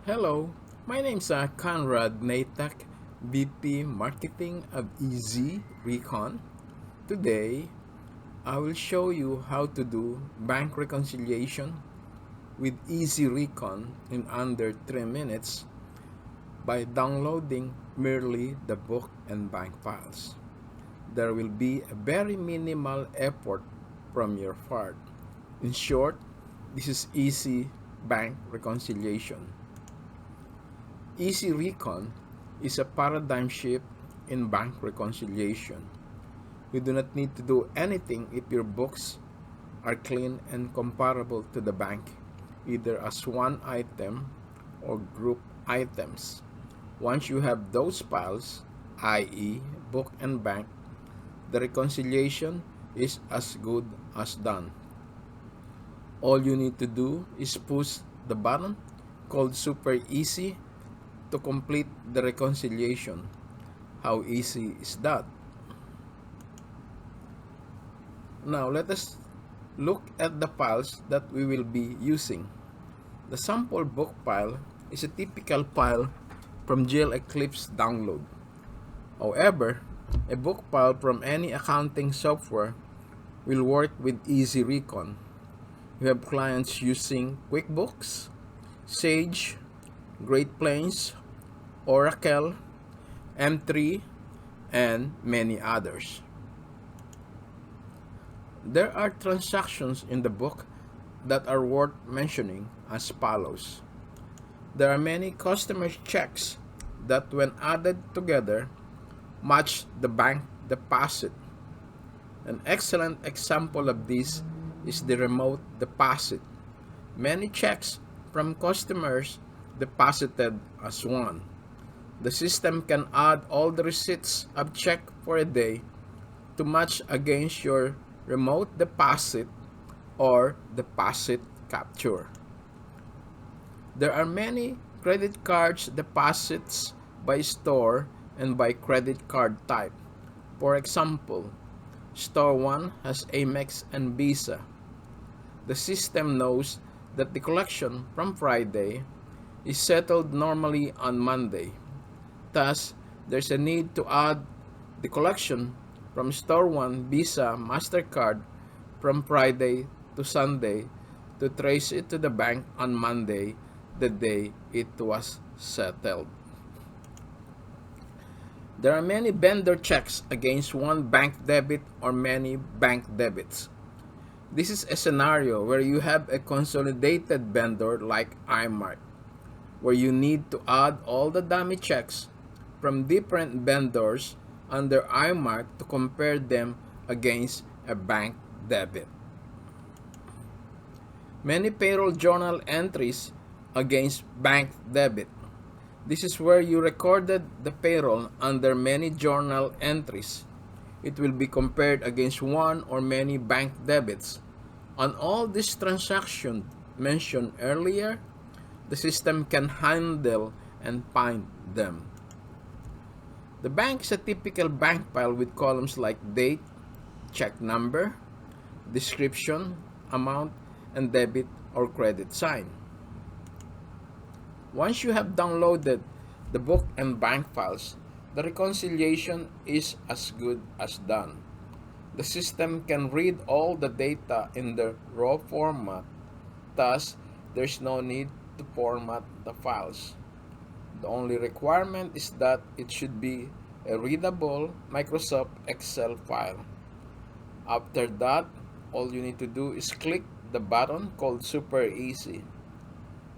Hello, my name's Conrad Natak, VP Marketing of Ezyrecon. Today, I will show you how to do bank reconciliation with Ezyrecon in under 3 minutes by downloading merely the book and bank files. There will be a very minimal effort from your part. In short, this is easy bank reconciliation. Ezyrecon is a paradigm shift in bank reconciliation. You do not need to do anything if your books are clean and comparable to the bank, either as one item or group items. Once you have those files, i.e. book and bank, the reconciliation is as good as done. All you need to do is push the button called Super Easy to complete the reconciliation. How easy is that? Now let us look at the files that we will be using. The sample book file is a typical file from GL Eclipse download. However, a book file from any accounting software will work with Ezyrecon. You have clients using QuickBooks, Sage, Great Plains, Oracle, M3, and many others. There are transactions in the book that are worth mentioning as follows. There are many customer checks that when added together match the bank deposit. An excellent example of this is the remote deposit. Many checks from customers deposited as one. The system can add all the receipts of check for a day to match against your remote deposit or deposit capture. There are many credit cards deposits by store and by credit card type. For example, Store 1 has Amex and Visa. The system knows that the collection from Friday is settled normally on Monday. Thus, there's a need to add the collection from Store 1 Visa MasterCard from Friday to Sunday to trace it to the bank on Monday, the day it was settled. There are many vendor checks against one bank debit or many bank debits. This is a scenario where you have a consolidated vendor like iMart, where you need to add all the dummy checks from different vendors under iMart to compare them against a bank debit. Many payroll journal entries against bank debit. This is where you recorded the payroll under many journal entries. It will be compared against one or many bank debits. On all these transactions mentioned earlier, the system can handle and find them. The bank is a typical bank file with columns like date, check number, description, amount, and debit or credit sign. Once you have downloaded the book and bank files, the reconciliation is as good as done. The system can read all the data in the raw format, thus there's no need to format the files. The only requirement is that it should be a readable Microsoft Excel file. After that, all you need to do is click the button called Super Easy.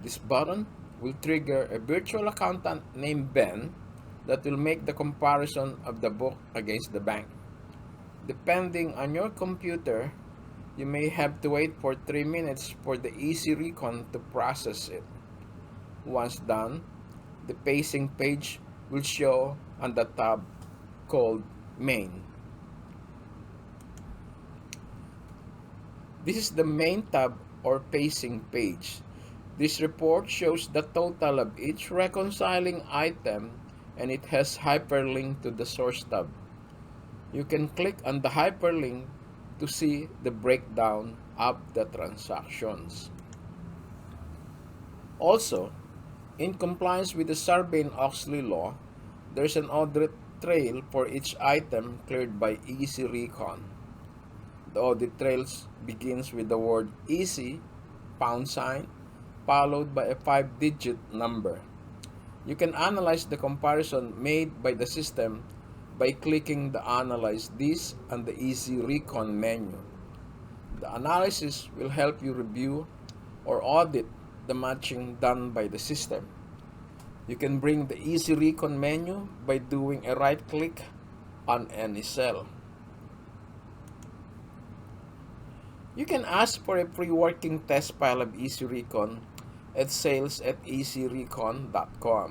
This button will trigger a virtual accountant named Ben that will make the comparison of the book against the bank. Depending on your computer, you may have to wait for 3 minutes for the Ezyrecon to process it. Once done, the pacing page will show on the tab called Main. This is the main tab or pacing page. This report shows the total of each reconciling item and it has hyperlink to the source tab. You can click on the hyperlink to see the breakdown of the transactions. Also, In compliance with the Sarbanes-Oxley law, there's an audit trail for each item cleared by Ezyrecon. The audit trail begins with the word easy, #, followed by a 5-digit number. You can analyze the comparison made by the system by clicking the Analyze This and the Ezyrecon menu. The analysis will help you review or audit the matching done by the system. You can bring the Ezyrecon menu by doing a right click on any cell. You can ask for a pre-working test file of Ezyrecon at sales@ezyrecon.com.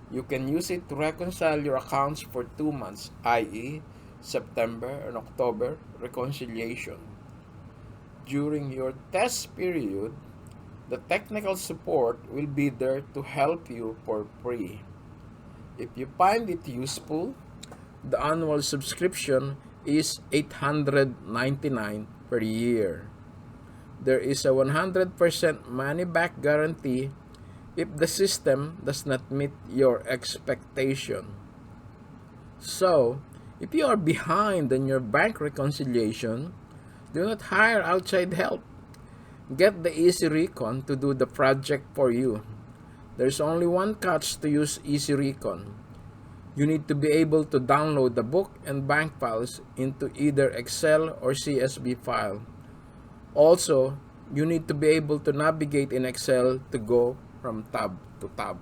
You can use it to reconcile your accounts for 2 months, i.e. September and October reconciliation. During your test period, the technical support will be there to help you for free. If you find it useful, the annual subscription is $899 per year. There is a 100% money-back guarantee if the system does not meet your expectation. So, if you are behind on your bank reconciliation, do not hire outside help. Get the Ezyrecon to do the project for you. There's only one catch to use Ezyrecon. You need to be able to download the book and bank files into either Excel or CSV file. Also, you need to be able to navigate in Excel to go from tab to tab.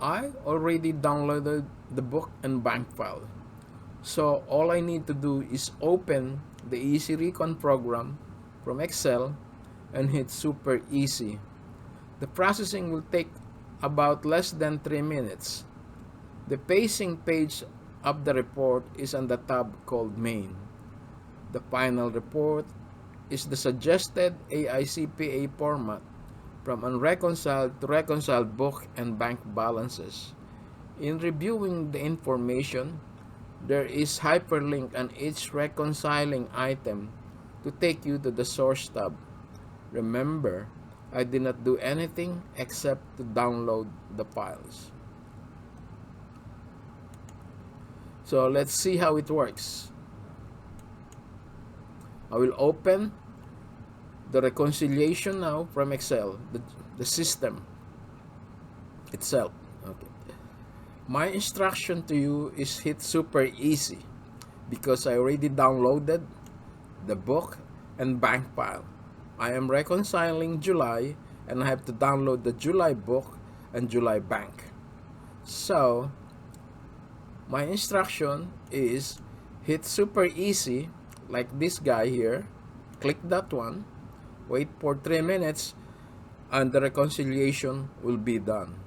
I already downloaded the book and bank file. So all I need to do is open the Ezyrecon program from Excel and hit Super Easy. The processing will take about less than 3 minutes. The pacing page of the report is on the tab called Main. The final report is the suggested AICPA format from unreconciled to reconciled book and bank balances. In reviewing the information, there is hyperlink on each reconciling item to take you to the source tab. Remember, I did not do anything except to download the files. So let's see how it works. I will open the reconciliation now from Excel, the system itself. Okay. My instruction to you is hit Super Easy because I already downloaded the book and bank file. I am reconciling July and I have to download the July book and July bank. So my instruction is hit Super Easy like this guy here. Click that one, wait for 3 minutes, and the reconciliation will be done.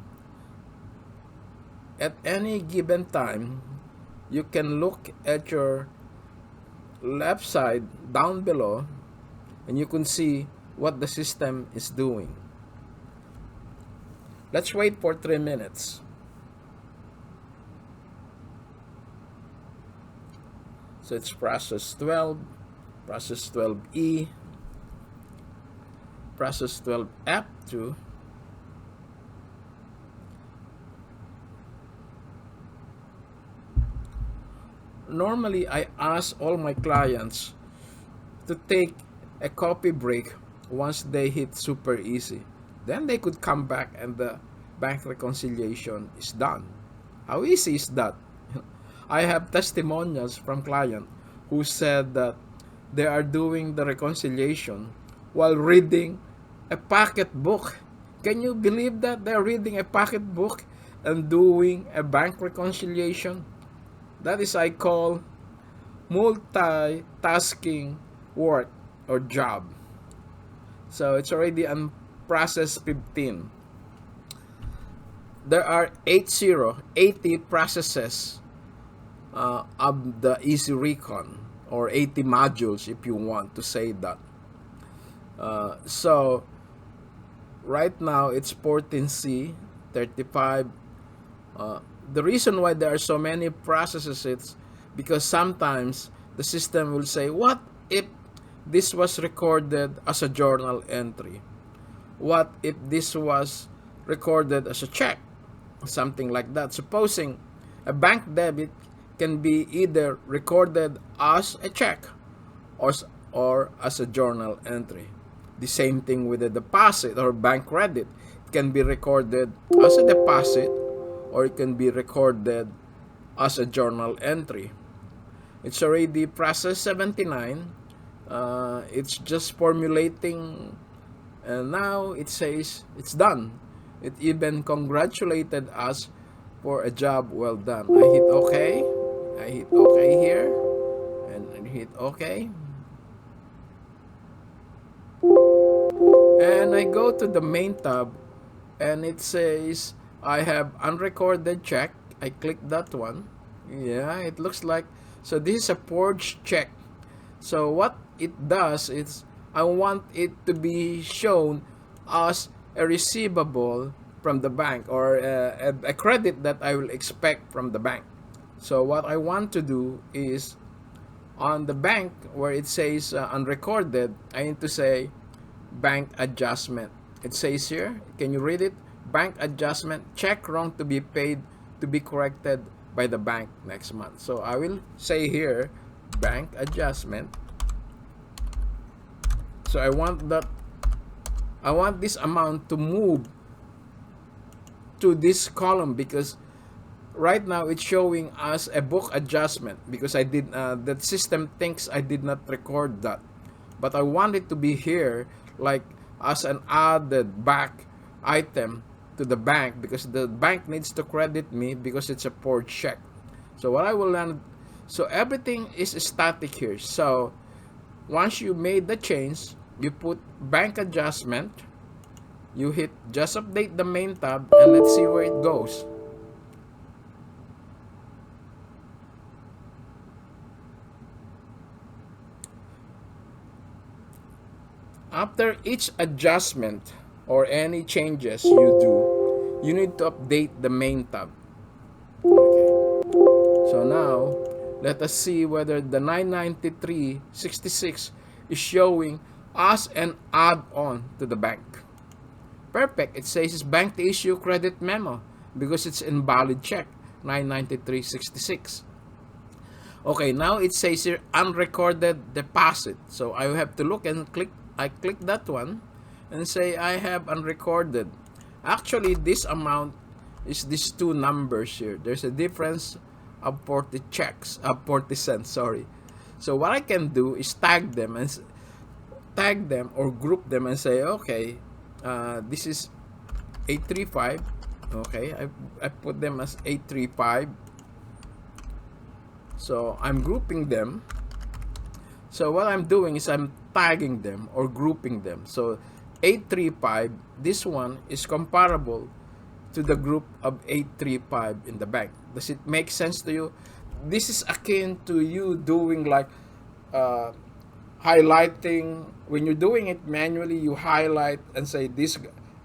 At any given time, you can look at your left side down below and you can see what the system is doing. Let's wait for 3 minutes. So it's process 12, process 12E, process 12F2, normally I ask all my clients to take a coffee break once they hit Super Easy. Then they could come back and the bank reconciliation is done. How easy is that? I have testimonials from clients who said that they are doing the reconciliation while reading a pocket book. Can you believe that they're reading a pocket book and doing a bank reconciliation? That is I call multitasking work or job. So it's already on process 15. There are 80 processes of the Ezyrecon, or 80 modules if you want to say that. So right now it's 14C, 35. The reason why there are so many processes is because sometimes the system will say, what if this was recorded as a journal entry? what if this was recorded as a check? Something like that. Supposing a bank debit can be either recorded as a check or, or as a journal entry. The same thing with a deposit or bank credit. It can be recorded as a deposit or it can be recorded as a journal entry. It's already process 79. It's just formulating, and now it says it's done. It even congratulated us for a job well done. I hit OK. I hit OK here, and I hit OK. And I go to the main tab, and it says I have unrecorded check. I click that one. Yeah, it looks like, so this is a forged check. So what it does is I want it to be shown as a receivable from the bank, or a credit that I will expect from the bank. So what I want to do is on the bank where it says unrecorded, I need to say bank adjustment. It says here, can you read it? Bank adjustment, check wrong to be paid, to be corrected by the bank next month. So I will say here bank adjustment. So I want this amount to move to this column, because right now it's showing as a book adjustment because I did that system thinks I did not record that, but I want it to be here like as an added back item to the bank, because the bank needs to credit me because it's a forged check. So what I will learn, so everything is static here. So once you made the change, you put bank adjustment, you hit just update the main tab, and let's see where it goes. After each adjustment or any changes you do, you need to update the main tab. Okay. So now, let us see whether the 993.66 is showing as an add-on to the bank. Perfect. It says it's bank to issue credit memo because it's invalid check, 993.66. Okay, now it says here unrecorded deposit. So I have to look and click. I click that one and say I have unrecorded. Actually, this amount is these two numbers here. There's a difference of 40 cents. Sorry. So what I can do is tag them or group them and say, okay, this is 835. Okay, I put them as 835. So I'm grouping them. So what I'm doing is I'm tagging them or grouping them. So 835, this one is comparable to the group of 835 in the bank. Does it make sense to you? This is akin to you doing like highlighting. When you're doing it manually, you highlight and say this,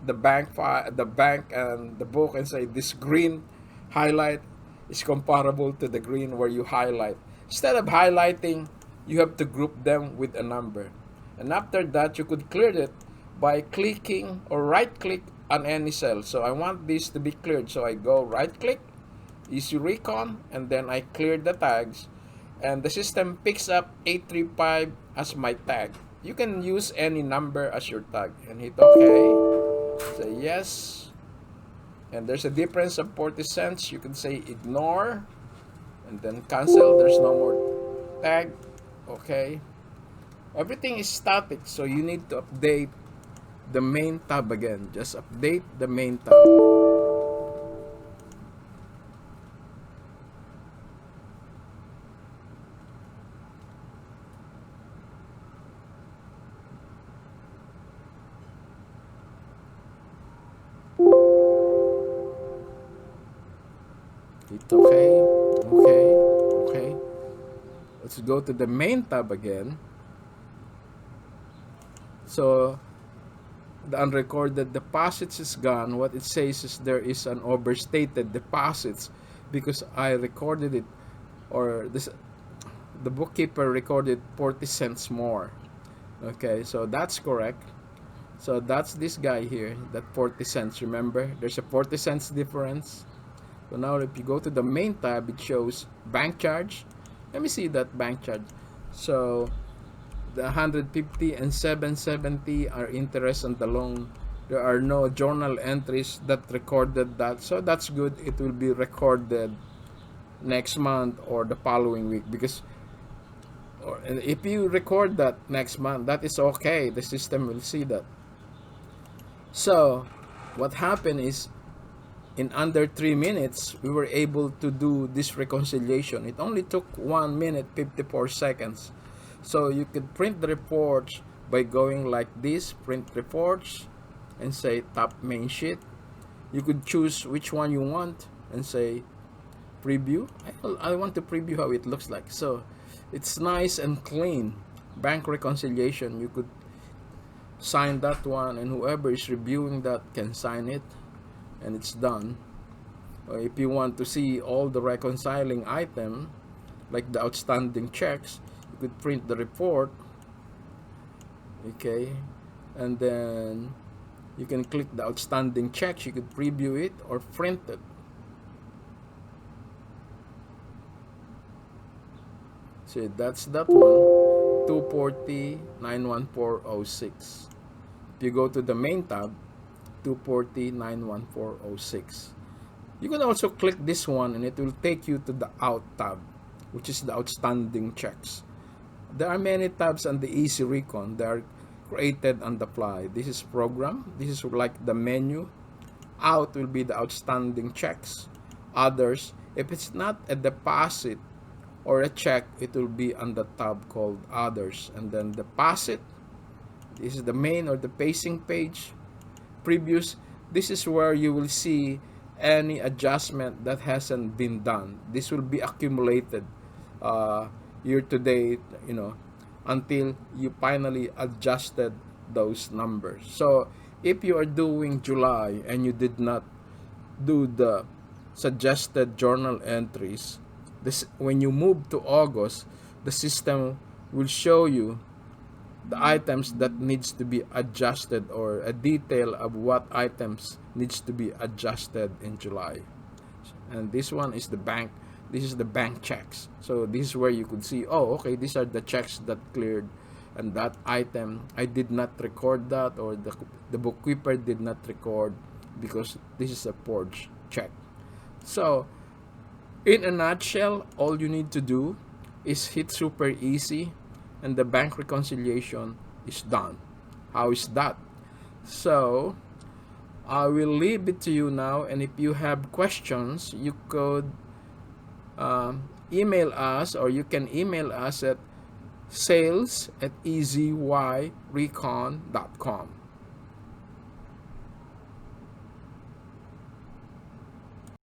the bank and the book, and say this green highlight is comparable to the green where you highlight. Instead of highlighting, you have to group them with a number. And after that, you could clear it by clicking or right click on any cell. So I want this to be cleared. So I go right click, Ezyrecon, and then I clear the tags. And the system picks up 835 as my tag. You can use any number as your tag. And hit OK. Say yes. And there's a difference of 40 cents. You can say ignore. And then cancel. There's no more tag. Okay. Everything is static, so you need to update the main tab again. Just update the main tab. Hit okay, okay, okay. Let's go to the main tab again. So the unrecorded deposits is gone. What it says is there is an overstated deposits because I recorded it, or the bookkeeper recorded 40 cents more. Okay, so that's correct. So that's this guy here, that 40 cents. Remember, there's a 40 cents difference. So now if you go to the main tab, it shows bank charge. Let me see that bank charge. So the 150 and 770 are interest on the loan. There are no journal entries that recorded that. So that's good. It will be recorded next month or the following week, because if you record that next month, that is okay. The system will see that. So what happened is, in under 3 minutes, we were able to do this reconciliation. It only took 1 minute 54 seconds. So you could print the reports by going like this, print reports, and say top main sheet. You could choose which one you want and say preview. I want to preview how it looks like. So it's nice and clean. Bank reconciliation, you could sign that one, and whoever is reviewing that can sign it, and it's done. If you want to see all the reconciling item, like the outstanding checks, you could print the report, okay, and then you can click the outstanding checks. You could preview it or print it. See, that's that one, 240-91406. If you go to the main tab, 240-91406. You can also click this one and it will take you to the out tab, which is the outstanding checks. There are many tabs on the Ezyrecon. They are created on the fly. This is program. This is like the menu. Out will be the outstanding checks. Others, if it's not a deposit or a check, it will be on the tab called others. And then deposit, this is the main or the pacing page. Previous, this is where you will see any adjustment that hasn't been done. This will be accumulated year to date, until you finally adjusted those numbers. So if you are doing July and you did not do the suggested journal entries, when you move to August, the system will show you the items that needs to be adjusted, or a detail of what items needs to be adjusted in July. And this one is the bank. This is the bank checks. So this is where you could see, oh, okay, these are the checks that cleared, and that item I did not record that, or the bookkeeper did not record because this is a forged check. So in a nutshell, all you need to do is hit super easy, and the bank reconciliation is done. How is that? So I will leave it to you now, and if you have questions, you could email us, or you can email us at sales@ezyrecon.com.